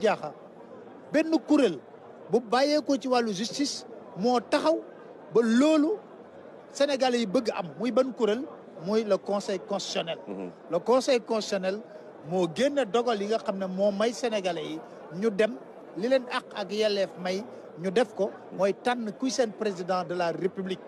jaaxa benn kuréel bu bàyyeekoo ci wàllu justice moo taxaw ba loolu Sénégalais yi bëgg am muy ban kuréel muy le conseil constitutionnel. Le conseil constitutionnel moo génn dogal yi nga xam ne moo may Sénégalais yi ñu dem li leen àq ak yelleef may ñu def ko mooy tànn kuy seen président de la république.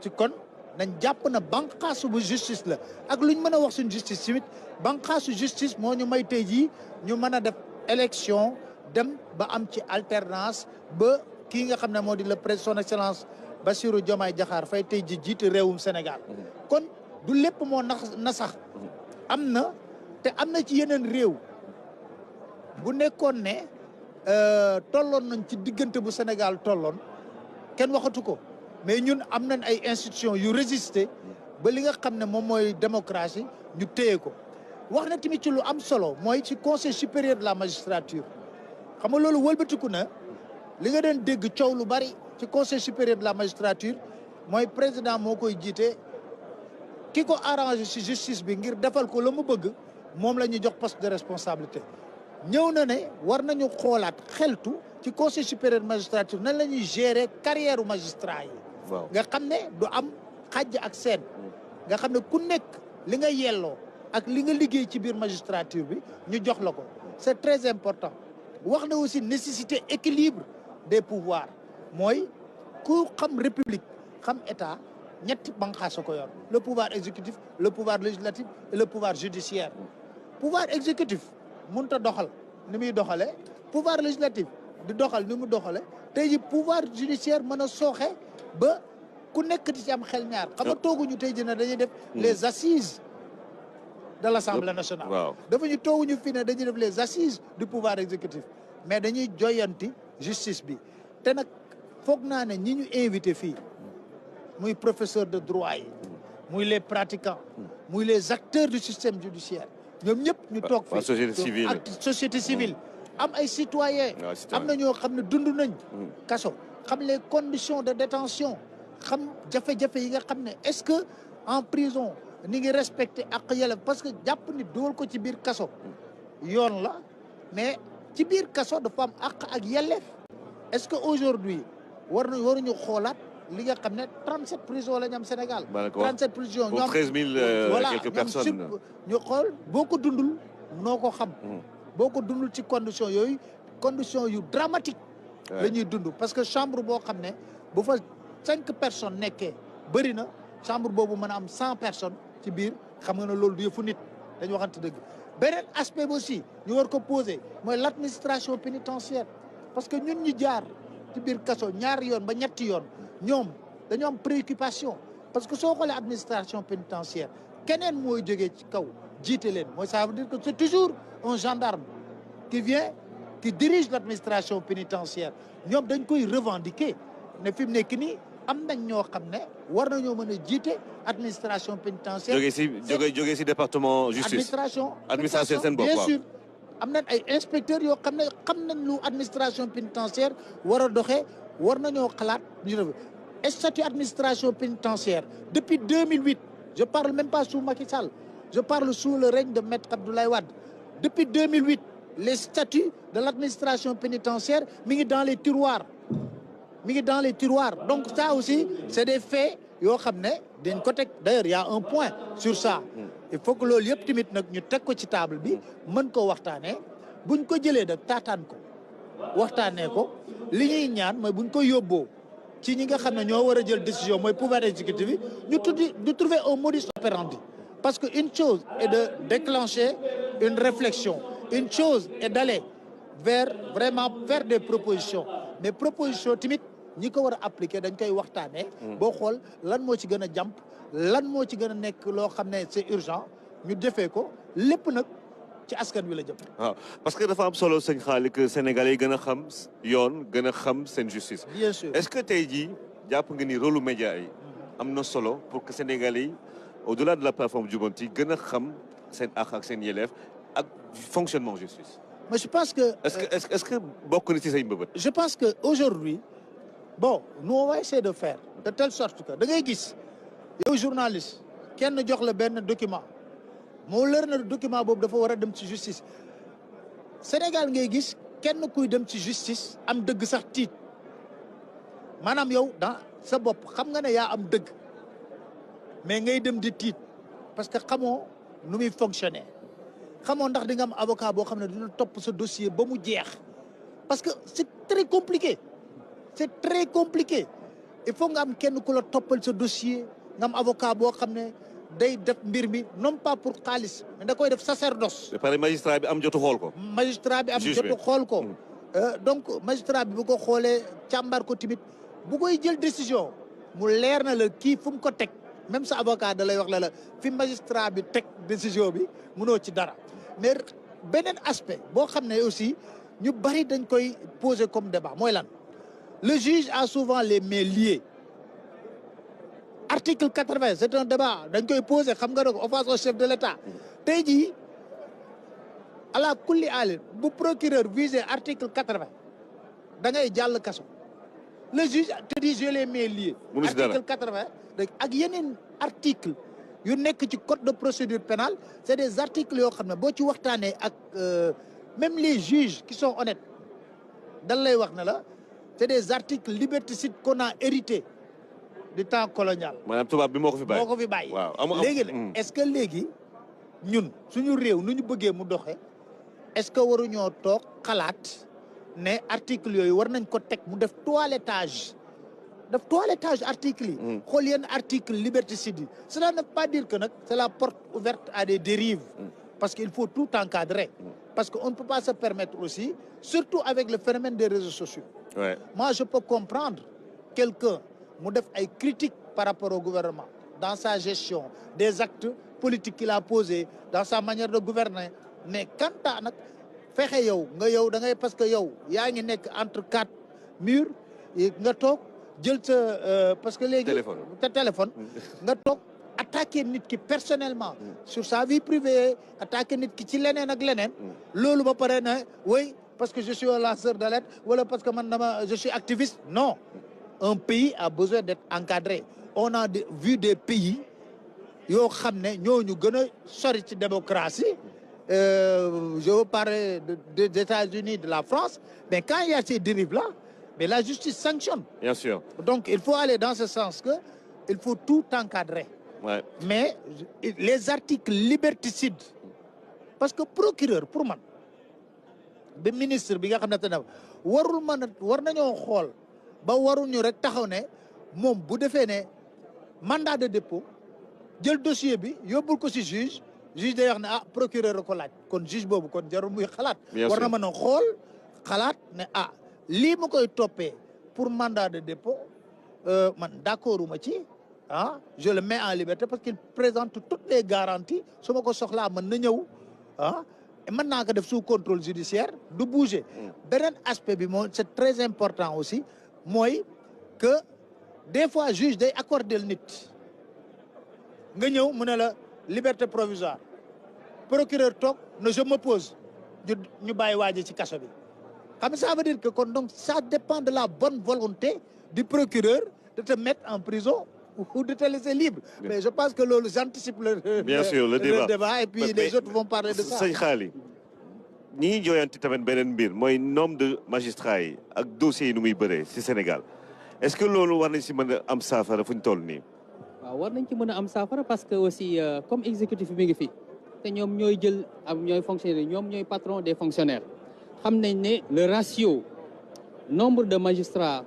ci kon nañ jàpp na banqaasu bu justice la ak luñ mën a wax suñ justice tamit banqaasu justice moo ñu may tey jii ñu mën a def élection dem ba am ci alternance ba kii nga xam ne moo di le président son excellence Bassirou Diomaye Diakhar Faye tey ji jiite réewum Sénégal. kon du lépp moo na sax am na te am na ci yeneen réew bu nekkoon ne tolloon nañ ci diggante bu Sénégal tolloon kenn waxatu ko mais ñun am nañ ay institutions yu résister ba li nga xam ne moom mooy démocratie ñu téye ko. wax na tamit ci lu am solo mooy ci conseil supérieur de la magistrature xam nga loolu wëlbatiku na li nga doon dégg coow lu bari ci conseil supérieur de la magistrature mooy président moo koy jiite ki ko arrangé ci justice bi ngir defal ko la mu bëgg moom la ñuy jox poste de responsabilité. ñëw na ne war nañu xoolaat xeltu ci conseil supérieur de magistrature nan la ñuy gérer carrière magistrat yi. nga xam ne du am xàjj ak seen. nga xam ne ku nekk li nga yelloo ak li nga liggéey ci biir magistrature bi ñu jox la ko c'est très important. wax na aussi nécessité équilibre des pouvoirs mooy ku xam république xam état ñetti banqaas ko yor le pouvoir exécutif le pouvoir législatif et le pouvoir judiciaire. pouvoir exécutif mënut a doxal ni muy doxalee pouvoir législatif di doxal ni mu doxalee tey ji pouvoir judiciaire mën a sooxe ba ku nekk di ci am xel ñaar. xam nga tooguñu tey ji ne dañuy def les assises de l'Assemblée nationale. dafa ñu tooguñu fii ne dañuy def les assises du pouvoir exécutif mais dañuy joyanti justice bi te nag foog naa ne ñi ñu invité fii muy professeur de droit yi muy les pratiquants muy les acteurs du système judiciaire ñoom ñëpp ñu toog fii ak société civile am ay citoyens am na ñoo xam ne dund nañ kaso xam les conditions de détention xam jafe-jafe yi nga xam ne est-ce que en prison ni ngi respecté ak yelleef parce que jàpp ni dugal ko ci biir kaso yoon la mais ci biir kaso dafa am ak yelleef est-ce que aujourd'hui waruñu xoolaat li nga xam ne 37 prisons la ñu am Sénégal. 37 prisons pour 13 000 quelques personnes. ñu xool boo ko dundul noo ko xam. boo ko dundul ci conditions yooyu conditions yu dramatique la ñuy dund parce que chambre boo xam ne bu fa 5 personnes nekkee bëri na chambre boobu mën a am 100 personnes ci biir xam nga ne loolu du yëfu nit dañu waxante dëgg. beneen aspect bi aussi ñu war ko poser mooy l'administration pénitentiaire parce que ñun ñu jaar ci biir kaso ñaari yoon ba ñetti yoon. ñoom dañoo am préoccupation parce que soo xoolee administration pénitentiaire keneen mooy jógee ci kaw jiite leen mooy ça veut dire que c'est toujours un gendarme qui vient qui dirige l'administration pénitentiaire ñoom dañ koy revendiquer ne fi mu nekk nii am nañ ñoo xam ne war nañoo mën a jiite administration pénitentiaire. jógee si département justice. administration seen bopp bien sûr am nañ ay inspecteurs yoo xam ne xam nañ lu administration pénitentiaire war a doxee. war nañoo xalaat statut administration pénitentiaire depuis 2008 je parle même pas sous Macky Sall je parle sous le règne de Maître Abdoulaye Wade depuis 2008 les statuts de l'administration pénitentiaire mi ngi dans les tiroirs donc ça aussi c'est des faits yoo xam ne dañ ko teg d'ailleurs il y a un point sur ça il faut que loolu yëpp tamit nag ñu teg ko ci table bi mën ko waxtaanee buñ ko jëlee nag taataan ko waxtaanee ko li ñuy ñaan mooy buñ ko yóbboo ci ñi nga xam ne ñoo war a jël décision mooy pouvoir exécutif bi ñu trouver un modus operandi parce que une chose est de déclencher une réflexion une chose est d'aller vers vraiment faire des propositions mais proposition tamit ñi ko war a appliquer dañ koy waxtaanee boo xool lan moo ci gën a jàmp lan moo ci gën a nekk loo xam ne c'est urgent ñu defee ko lépp nag ci askan wi la jëm. waaw parce que dafa am solo sëñ Xaali que Sénégalais yi gën a xam yoon gën a xam seen justice. bien sûr est-ce que tey jii jàpp nga ni rôle média yi am na solo pour que Sénégalais yi au-delà de la plateforme Jubanti gën a xam seen àq ak seen yelleef ak fonctionnement justice. mais je pense que. est-ce que bokk na ci say mbëbët. je pense que aujourd'hui bon nous on va essayer de faire de telle sorte que da ngay gis yow journaliste kenn jox la benn document. moo leer na document boobu dafa war a dem ci justice Sénégal ngay gis kenn kuy dem ci justice am dëgg sax tiit maanaam yow dans sa bopp xam nga ne yaa am dëgg mais ngay dem di tiit parce que xamoo nu muy fonctionner xamoo ndax di nga am avocat boo xam ne dina topp sa dossier ba mu jeex parce que c'est très compliqué il faut nga am kenn ku la toppal sa dossier nga am avocat boo xam ne day def mbir mi non pas pour xaalis mais da koy def sacerdoce. ba pare magistrat bi am jotu xool ko. magistrat bi am jotu xool ko. donc magistrat bi bu ko xoolee càmbar ko tamit bu koy jël décision mu leer na la kii fu mu ko teg même sa avocat da lay wax la fi magistrat bi teg décision bi mënoo ci dara mais beneen aspect boo xam ne aussi ñu bari dañ koy poser comme débat mooy lan le juge a souvent les mains liées. Article 80 c'est un débat dañ koy poser xam nga ne ko offense au chef de l'État tey jii ala kulli aali bu procureur visé article 80 da ngay jàll kaso le juge te dit je les mets liés. article 80 ak yeneen article yu nekk ci code de procédure pénale c'est des articles yoo xam ne boo ci waxtaanee ak même les juges qui sont honnêtes dan lay wax ne la c'est des articles liberticides qu'on a hérité du temps colonial. maanaam tubaab bi moo ko fi bàyyi. moo ko fi bàyyi. waaw léegi nag est-ce que léegi ñun suñu réew nu ñu bëggee mu doxee est-ce que waruñoo toog xalaat ne article yooyu war nañ ko teg mu def toilettage article yi. xool yenn article liberticide yi. cela ne veut pas dire que nag c'est la porte ouverte à des dérives. parce qu'il faut tout encadrer. parce qu'on ne peut pas se permettre aussi surtout avec le phénomène des réseaux sociaux. Ouais. Moi je peux comprendre quelqu'un mu def ay critiques par rapport au gouvernement dans sa gestion des actes politiques qu'il a posés dans sa manière de gouverner mais quant à nag fexe yow da ngay parce que yow yaa ngi nekk entre quatre murs nga toog jël sa parce que léegi ta téléphone nga toog attaquer nit ki personnellement sur sa vie privée attaquer nit ki ci leneen ak leneen loolu ba pare ne oui parce que je suis un lanceur d'alerte wala parce que man je suis activiste non. Un pays a besoin d'être encadré. On a vu des pays yoo xam ne ñooñu gën a sori ci démocratie. Je veux parler des États-Unis, de la France. Mais quand il y a ces dérives-là, mais la justice sanctionne. Bien sûr. Donc il faut aller dans ce sens que il faut tout encadrer. Ouais. Mais les articles liberticides, parce que procureur pour man ba ministre bi nga xam ne warul mën a war nañoo xool. ba waruñu rek taxaw ne moom bu defee ne mandat de dépôt jël dossier bi yóbbul ko ci juge day wax ne procureur ko laaj kon juge boobu kon jarul muy xalaat war na mën a xool xalaat ne lii ma koy toppee pour mandat de dépôt man d'accorduma ci je le mets en liberté parce qu'il présente toutes les garanties su ma ko soxlaa mën na ñëw mën naa ko def sous contrôle judiciaire du bouger beneen aspect bi moom c'est très important aussi mooy que des fois juge day accorder nit nga ñëw mu ne la liberté provisoire procureur toog ne je m'oppose ñu bàyyi waaji ci kaso bi xam nga ça veut dire que kon donc ça dépend de la bonne volonté du procureur de te mettre en prison ou de te laisser libre. Mais je pense que j'anticipe le débat et puis les autres vont parler de ça. Sëñ Xaali ñi jooyanti tamit beneen mbir mooy nombre de magistrats yi ak dossiers yi nu muy bëree ci Sénégal est-ce que loolu war nañ ci mën a am saafara fu ñu toll nii. waaw war nañ ci mën a am saafara parce que aussi comme exécutif mi ngi fi te ñoom ñooy jël ñooy fonctionnaire ñoom ñooy patron des fonctionnaires xam nañ ne le ratio nombre de magistrats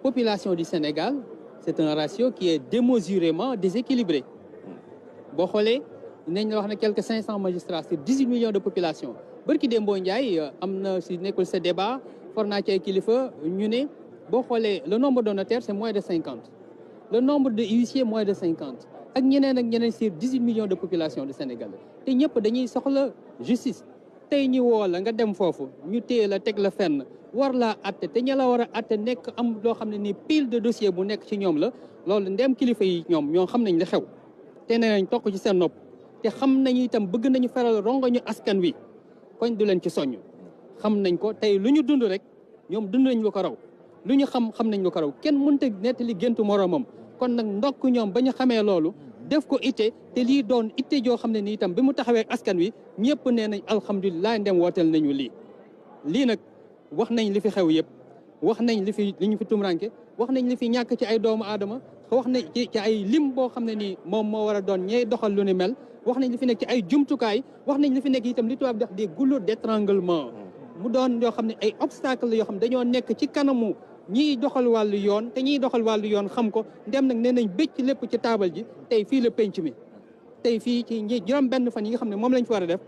population du Sénégal c'est un ratio qui est démesurément déséquilibré boo xoolee nañ la wax ne quelques 500 magistrats sur 18 millions de population bërki Dembo Ndiaye am na si nekkul ce débat for naa ci ay kilifa ñu ne boo xoolee le nombre de notaires c'est moins de 50 le nombre de huissiers moins de 50 ak ñeneen sur 18 millions de population du Sénégal te ñëpp dañuy soxla justice tey ñu woo la nga dem foofu ñu téye la teg la fenn war laa atte te ña la war a atte nekk am loo xam ne ni pile de dossier bu nekk ci ñoom la loolu ndem kilifa yi ñoo xam nañ li xew te nee nañ tokk ci seen nopp te xam nañu itam bëgg nañu feral rongoñu askan wi koñ du leen ci soññ xam nañ ko tey lu ñu dund rek ñoom dund nañ lu ko raw lu ñu xam nañ lu ko raw kenn mënta nettali géntu moroomam kon nag ndokk ñoom ba ñu xamee loolu def ko itte te lii doon itte joo xam ne ni itam bi mu taxawee askan wi ñëpp nee nañ alhamdulilah ndem wooteel nañu lii nag wax nañ li fi xew yëpp wax nañ li ñu fi tumranke wax nañ li fi ñàkk ci ay doomu aadama wax nañ ci ay lim boo xam ne nii moom moo war a doon ñey doxal lu ni mel wax nañ li fi nekk ci ay jumtukaay wax nañ li fi nekk itam li tubaab di wax des goulots d'étranglement mu doon yoo xam ne ay obstacle yoo xam dañoo nekk ci kanamu ñiy doxal wàllu yoon te ñiy doxal wàllu yoon xam ko ndem nag nee nañ bëcc lépp ci taabal ji tey fii la penc mi tey fii ci juróom benn fan yi nga xam ne moom lañ fi war a def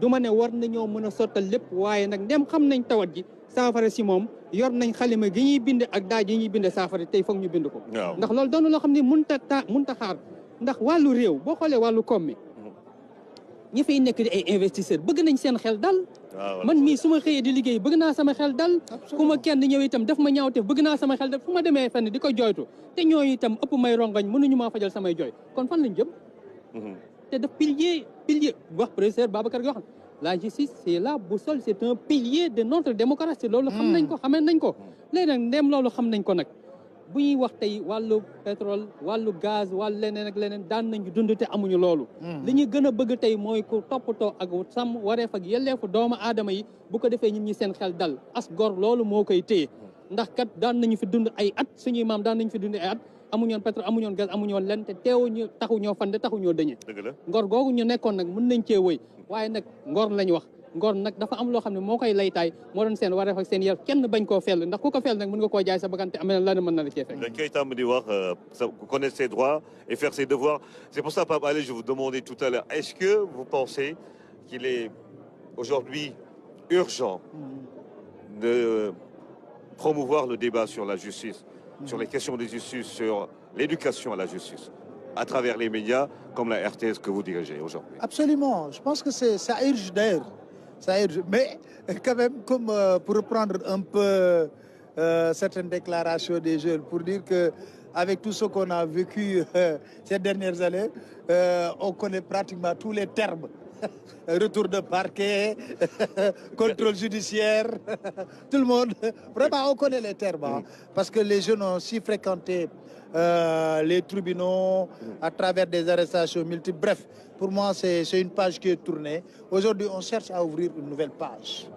du ma ne war nañoo mën a sottal lépp waaye nag ndem xam nañ tawat ji saafara si moom yor nañ xalima gi ñuy bind ak daaj yi ñuy bind saafara tey foog ñu bind ko ndax loolu doon loo xam ne mënta xaar ndax wàllu réew boo xoolee wàllu koom mi ñi fiy nekk di ay investisseur bëgg nañ seen xel dal man mii su ma xëyee di liggéey bëgg naa sama xel dal ku ma kenn ñëw itam daf ma ñaawte bëgg naa sama xel dal fu ma demee fenn di ko jooytu te ñooñu itam ëpp may rongañ mënuñu maa fajal samay jooy kon fan lañ jëm te daf pilier wax professeur Babacar gi wax la justice c'est la boussole c'est un pilier de notre démocratie loolu xam nañ ko xamee nañ ko léegi nag ndem loolu xam nañ ko nag bu ñuy wax tey wàllu pétrole wàllu gaz wàllu leneen ak leneen daan nañu dund te amuñu loolu li ñu gën a bëgg tey mooy ku toppatoo ak sàmm wareef ak yelleefu doomu aadama yi bu ko defee ñun ñi seen xel dal as gor loolu moo koy téye ndax kat daan nañu fi dund ay at suñuy maam daan nañu fi dund ay at amuñoon pétrole amuñoon gaz amuñoon len te teewuñu taxuñoo fande taxuñoo dëñe ngor googu ñu nekkoon nag mën nañ cee wëy waaye nag ngor lañ wax ngor nag dafa am loo xam ne moo koy laytaay moo doon seen wareef ak seen yar kenn bañ koo fell ndax ku ko fell nag mën nga koo jaay sa bagante amee lan mën na la cee fekk. dañ koy tàmm di wax connaître ses droits et faire ses devoirs. C'est pour ça, Pape Alé, je vous demandais tout à l'heure, est-ce que vous pensez qu'il est aujourd'hui urgent de promouvoir le débat sur la justice, sur les questions de justice, sur l'éducation à la justice, à travers les médias comme la RTS que vous dirigez aujourd'hui? Absolument. Je pense que ça urge d'ailleurs. Ça urge. Mais quand même, comme pour reprendre un peu certaines déclarations des jeunes, pour dire qu'avec tout ce qu'on a vécu ces dernières années, on connaît pratiquement tous les termes. Retour de parquet, contrôle judiciaire, tout le monde. Vraiment, on connaît les termes. Hein, parce que les jeunes ont si fréquenté les tribunaux à travers des arrestations multiples. Bref, pour moi, c'est une page qui est tournée. Aujourd'hui, on cherche à ouvrir une nouvelle page.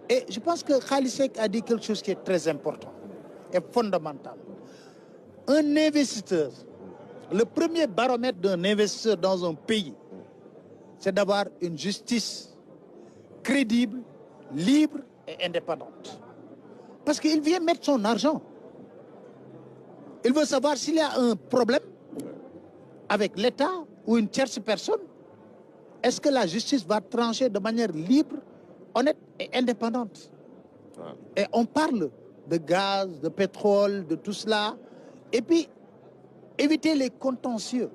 Et je pense que Khaly Seck a dit quelque chose qui est très important et fondamental. Un investisseur, le premier baromètre d'un investisseur dans un pays, c'est d'avoir une justice crédible, libre et indépendante. Parce qu'il vient mettre son argent. Il veut savoir s'il y a un problème avec l'État ou une tierce personne. Est-ce que la justice va trancher de manière libre, honnête et indépendante? Et on parle de gaz, de pétrole, de tout cela. Et puis, éviter les contentieux.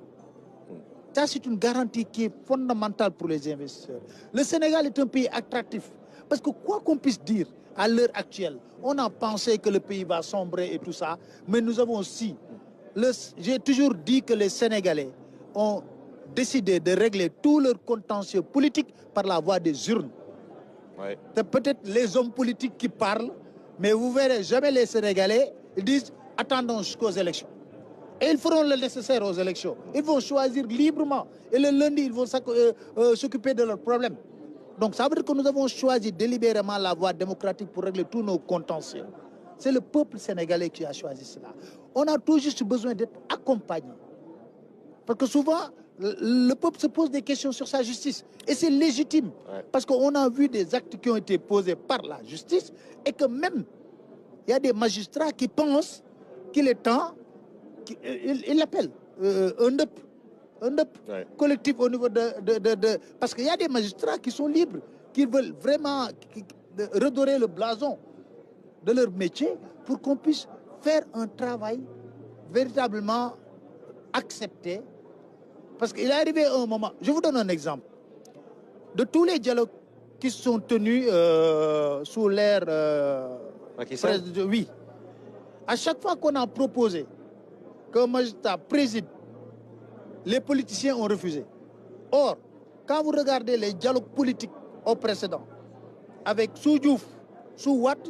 Ça, c'est une garantie qui est fondamentale pour les investisseurs. Le Sénégal est un pays attractif. Parce que quoi qu'on puisse dire, à l'heure actuelle, on a pensé que le pays va sombrer et tout ça. Mais nous avons aussi... J'ai toujours dit que les Sénégalais ont décidé de régler tous leurs contentieux politiques par la voie des urnes. Ouais. C'est peut-être les hommes politiques qui parlent, mais vous verrez jamais les Sénégalais, ils disent « attendons jusqu'aux élections ». Et ils feront le nécessaire aux élections. Ils vont choisir librement. Et le lundi, ils vont s'occuper de leurs problèmes. Donc ça veut dire que nous avons choisi délibérément la voie démocratique pour régler tous nos contentieux. C'est le peuple sénégalais qui a choisi cela. On a tout juste besoin d'être accompagné. Parce que souvent, le peuple se pose des questions sur sa justice. Et c'est légitime. Ouais. Parce qu'on a vu des actes qui ont été posés par la justice et que même, il y a des magistrats qui pensent qu'il est temps, ils l'appellent un DEP ouais. collectif au niveau parce qu'il y a des magistrats qui sont libres, qui veulent vraiment redorer le blason de leur métier pour qu'on puisse faire un travail véritablement accepté. Parce qu'il est arrivé un moment, je vous donne un exemple, de tous les dialogues qui sont tenus sous l'ère... oui. À chaque fois qu'on a proposé qu'un magistrat préside, les politiciens ont refusé. Or, quand vous regardez les dialogues politiques au précédent, avec Sou Diouf, Sou Wade,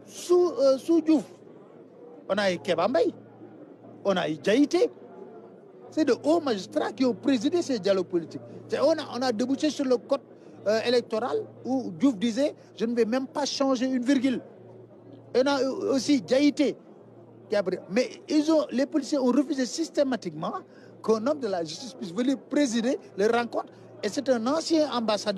Sou Diouf, on a eu Kéba Mbaye, on a eu Diaïté. C'est de hauts magistrats qui ont présidé ces dialogues politiques. On a débouché sur le code électorale où Diouf disait je ne vais même pas changer une virgule. Et on a aussi Diaïté. Mais les policiers ont refusé systématiquement qu'un homme de la justice puisse venir présider les rencontres. Et c'est un ancien ambassadeur.